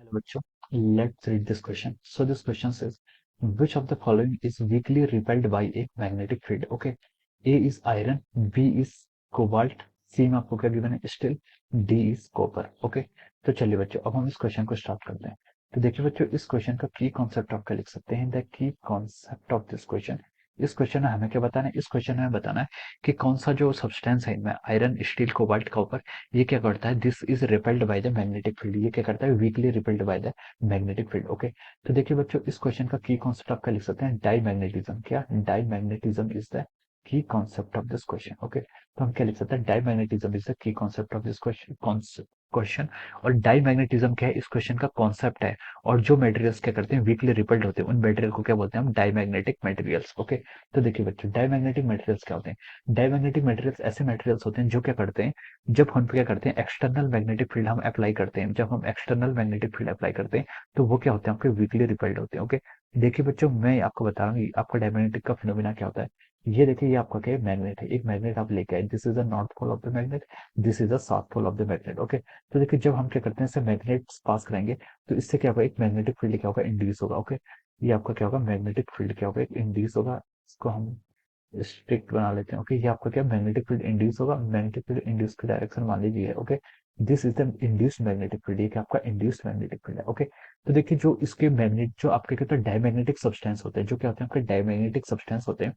Hello बच्चों, let's read this question. So this question says, which of the following is weakly repelled by a magnetic field? Okay, A is iron, B is cobalt, C में आपको क्या given है steel, D is copper. Okay, तो चलिए बच्चों अब हम इस क्वेश्चन को स्टार्ट करते हैं. तो देखिए बच्चों इस क्वेश्चन का की कॉन्सेप्ट आप क्या लिख सकते हैं. The key concept of this question. इस क्वेश्चन में हमें क्या बताना है. इस क्वेश्चन में बताना है कि कौन सा जो सब्सटेंस है इनमें आयरन स्टील कोबाल्ट कॉपर ये क्या करता है. This is repelled by the magnetic field. ये क्या करता है weekly repelled by the magnetic field. Okay, तो देखिए बच्चों इस क्वेश्चन का की कॉन्सेप्ट आप क्या लिख सकते हैं. Diamagnetism. क्या diamagnetism is the key concept of this question. Okay, तो हम क्या लिख सकते हैं. Diamagnetism is the key concept of this question. और डाई मैग्नेटिज्म क्या है इस क्वेश्चन का कॉन्सेप्ट है. और जो मटेरियल्स क्या करते हैं वीकली रिपेल्ड होते हैं उन मटेरियल को क्या बोलते हैं हम डाई मैग्नेटिक मटेरियल्स. ओके, तो देखिए बच्चों डाई मैग्नेटिक मटेरियल्स क्या होते हैं. डायमैग्नेटिक मटेरियल्स ऐसे मटेरियल्स होते हैं जो क्या करते हैं जब हम क्या करते हैं एक्सटर्नल मैग्नेटिक फील्ड हम अप्लाई करते हैं. जब हम एक्सटर्नल मैग्नेटिक फील्ड अप्लाई करते हैं तो वो क्या होते हैं आपके वीकली रिपेल्ड होते हैं. ओके, देखिए बच्चों मैं आपको बता रहा हूँ आपका डायमैग्नेटिक का फिनोमिना क्या होता है. ये देखिए ये आपका क्या है मैग्नेट है. एक मैग्नेट आप लेके आए. This is the north pole of the magnet, this is the south pole of the magnet. Okay, तो देखिए जब हम क्या करते हैं इससे मैग्नेट्स पास कराएंगे तो इससे क्या होगा एक मैग्नेटिक फील्ड क्या होगा इंड्यूस होगा. ओके, ये आपका क्या होगा मैग्नेटिक फील्ड क्या होगा एक इंड्यूस होगा. इसको हम स्ट्रिक्ट बना लेते हैं. ओके, ये आपका क्या मैग्नेटिक फील्ड इंड्यूस होगा. मैग्नेटिक फील्ड इंड्यूस की डायरेक्शन मान लीजिए. Okay, this is the induced magnetic field. ये क्या आपका इंड्यूस्ड मैग्नेटिक फील्ड है. ओके, तो देखिए जो इसके मैग्नेट जो आपके क्या होता है डायमैग्नेटिक सब्सटेंस होते हैं जो क्या होते हैं आपके डायमैग्नेटिक सब्सटेंस होते हैं.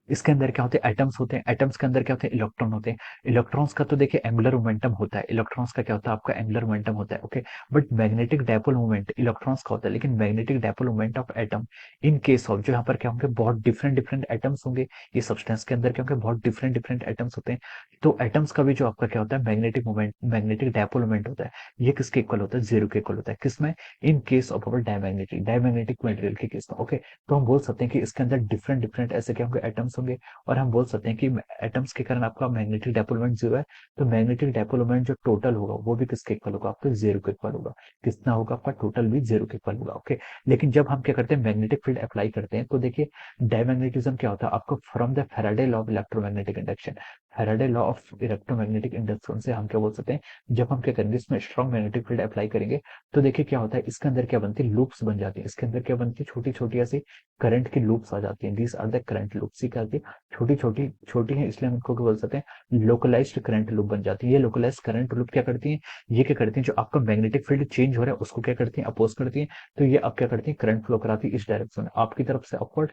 इसके अंदर क्या होते हैं एटम्स होते हैं. एटम्स के अंदर क्या होते हैं इलेक्ट्रॉन होते हैं. इलेक्ट्रॉन्स का तो देखिए एंगुलर मोमेंटम होता है. इलेक्ट्रॉन्स का क्या होता है आपका एंगुलर मोमेंटम होता है. Okay, but magnetic dipole moment electrons का होता है. लेकिन magnetic dipole moment of atom in case of जो यहाँ पर क्या होंगे बहुत डिफरेंट डिफरेंट एटम्स होंगे. ये सब्सटेंस के अंदर क्या होंगे बहुत डिफरेंट डिफरेंट एटम्स होते हैं. तो एटम्स का भी जो आपका क्या होता है magnetic moment magnetic dipole moment होता है ये किसके इक्वल होता है जीरो के इक्वल होता है. किसमें in case of our diamagnetic material के केस में. ओके, तो हम बोल सकते हैं कि इसके अंदर डिफरेंट डिफरेंट ऐसे क्या होंगे एटम्स होंगे. और हम बोल सकते हैं कि एटम्स के कारण आपका मैग्नेटिक डायपोल मोमेंट जीरो है. तो मैग्नेटिक डायपोल मोमेंट जो टोटल होगा वो भी किसके इक्वल होगा आपके जीरो के इक्वल होगा. कितना होगा आपका टोटल भी जीरो के इक्वल होगा. ओके, लेकिन जब हम क्या करते हैं मैग्नेटिक फील्ड अप्लाई करते हैं तो देखिए डायमैग्नेटिज्म क्या होता है आपको from the Faraday law of electromagnetic induction. Faraday law of electromagnetic induction से हम क्या बोल सकते हैं जब हम क्या करेंगे इसमें स्ट्रॉन्ग मैग्नेटिक फील्ड अप्लाई करेंगे तो देखिए क्या होता है इसके अंदर क्या बनती है लूप्स बन जाती है. इसके अंदर क्या बनती है छोटी छोटी ऐसी करंट की लूप्स आ जाती हैं. These are the current loops. क्या छोटी छोटी छोटी है इसलिए हम इनको क्या बोल सकते हैं लोकलाइज्ड करंट लूप बन जाती है. ये लोकलाइज्ड करंट लूप क्या करती है ये क्या करती है जो आपका मैग्नेटिक फील्ड चेंज हो रहा है उसको क्या करती है अपोज करती है. तो ये अब क्या करती है करंट फ्लो कराती है इस डायरेक्शन में आपकी तरफ से अपवर्ड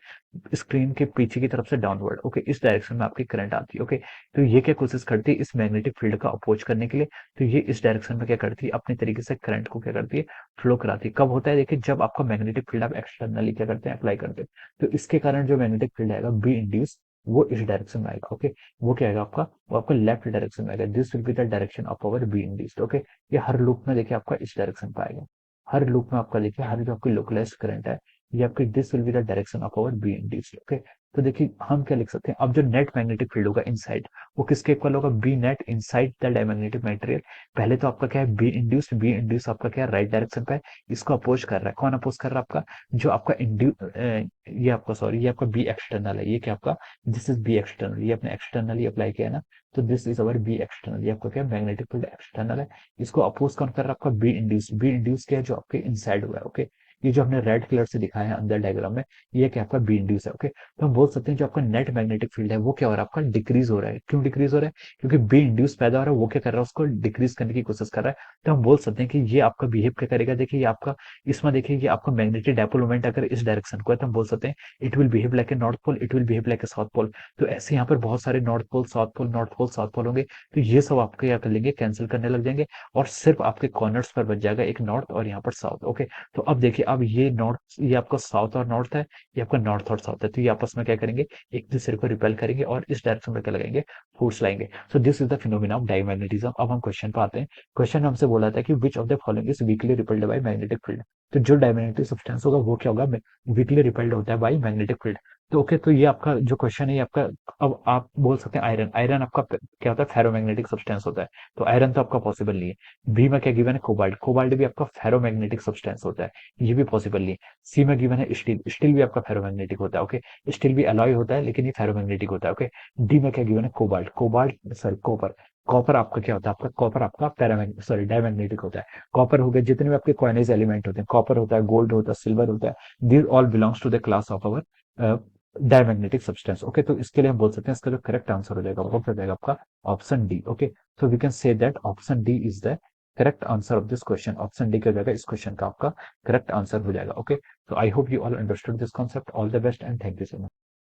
स्क्रीन के पीछे की तरफ से डाउनवर्ड. ओके, इस डायरेक्शन में आपकी करंट आती है. ओके, तो ये क्या कोशिश करती है इस मैग्नेटिक फील्ड का अपोज करने के लिए. तो ये इस डायरेक्शन में क्या करती है अपने तरीके से करंट को क्या करती है फ्लो कराती है. कब होता है देखिए जब आपका मैग्नेटिक फील्ड आप एक्सटर्नली क्या करते हैं अप्लाई करते हैं. तो इसके कारण जो मैग्नेटिक फील्ड आएगा बी इंड्यूस वो इस डायरेक्शन में आएगा. ओके, वो क्या आएगा आपका वो आपका लेफ्ट डायरेक्शन में आएगा. This will be the direction of our B induced. Okay, ये हर लूप में देखिए आपका इस डायरेक्शन पे आएगा. हर लूप में आपका देखिए हर जो आपकी लोकलाइज्ड करंट है ये आपकी this will be the direction of our B induced. Okay, तो देखिए हम क्या लिख सकते हैं अब जो नेट मैग्नेटिक फील्ड होगा इनसाइड वो किसके इक्वल होगा B net inside the diamagnetic material. पहले तो आपका क्या है बी इंड्यूस आपका क्या है राइट डायरेक्शन पे है. इसको अपोज कर रहा है. कौन अपोज कर रहा है आपका जो आपका ये आपका सॉरी ये आपका बी एक्सटर्नल है. ये क्या आपका दिस इज बी एक्सटर्नल. ये अपने एक्सटर्नली अप्लाई किया है ना. तो this is our B external. ये आपका क्या मैग्नेटिक फील्ड एक्सटर्नल है. इसको अपोज कौन कर रहा है आपका बी इंड्यूस. बी इंड्यूस क्या है जो आपके इनसाइड हुआ है. ओके, ये जो हमने रेड कलर से दिखाया है अंदर डायग्राम में ये क्या आपका बी इंड्यूस है. ओके, तो हम बोल सकते हैं जो आपका नेट मैग्नेटिक फील्ड है वो क्या हो रहा है आपका डिक्रीज हो रहा है. क्यों डिक्रीज हो रहा है क्योंकि बी इंड्यूस पैदा हो रहा है. वो क्या कर रहा है उसको डिक्रीज करने की कोशिश कर रहा है. तो हम बोल सकते हैं कि ये आपका बिहेव क्या करेगा. देखिए ये आपका इसमें देखिए ये आपका मैग्नेटिक डायपोल मोमेंट अगर इस डायरेक्शन को है तो हम बोल सकते हैं it will behave like a north pole it will behave like a south pole. तो ऐसे यहाँ पर बहुत सारे north pole south pole north pole south pole होंगे. तो ये सब आपके क्या कर लेंगे कैंसिल करने लग जाएंगे और सिर्फ आपके कॉर्नर्स पर बच जाएगा एक नॉर्थ और यहाँ पर साउथ. ओके, तो अब देखिए अब ये नॉर्थ ये आपका साउथ और नॉर्थ है. ये आपका नॉर्थ और साउथ है. तो ये आपस में क्या करेंगे एक दूसरे को रिपेल करेंगे और इस डायरेक्शन में क्या लगाएंगे फोर्स लाएंगे. So this is the phenomena of diamagnetism. अब हम क्वेश्चन पे आते हैं. क्वेश्चन में हमसे बोला था कि which of the following is weekly repelled by magnetic field. तो जो डायमैग्नेटिक सब्सटेंस होगा वो क्या होगा वीकली रिपेल्ड होता है बाय मैग्नेटिक फील्ड. तो ओके, तो ये आपका जो क्वेश्चन है ये आपका अब आप बोल सकते हैं आयरन. आयरन आपका क्या होता है फेरोमैग्नेटिक सब्सटेंस होता है. तो आयरन तो आपका पॉसिबल नहीं है. बी में क्या गिवन है कोबाल्ट. कोबाल्ट भी आपका फेरोमैग्नेटिक सब्सटेंस होता है. ये भी पॉसिबल नहीं है. सी में गिवन है स्टील. स्टील भी आपका फेरोमैग्नेटिक होता है. ओके, स्टील भी अलॉय होता है लेकिन ये फेरोमैग्नेटिक होता है. ओके, डी में क्या गिवन है cobalt. Cobalt sorry copper. Copper आपका क्या होता है, आपका कॉपर आपका पैरामैग्नेटिक सॉरी डायमैग्नेटिक होता है। कॉपर हो गया, जितने भी आपके कॉइनेज एलिमेंट होते हैं, कॉपर होता है, गोल्ड होता है, सिल्वर होता है, these all belongs to the class of our diamagnetic substance. Okay, तो इसके लिए हम बोल सकते हैं इसका जो करेक्ट आंसर हो जाएगा वो हो जाएगा आपका option D. Okay, so we can say that option D is the correct answer of this question. Option D क्या हो जाएगा, इस क्वेश्चन का आपका करेक्ट आंसर हो जाएगा। Okay, so I hope you all understood this concept. All the best and thank you so much.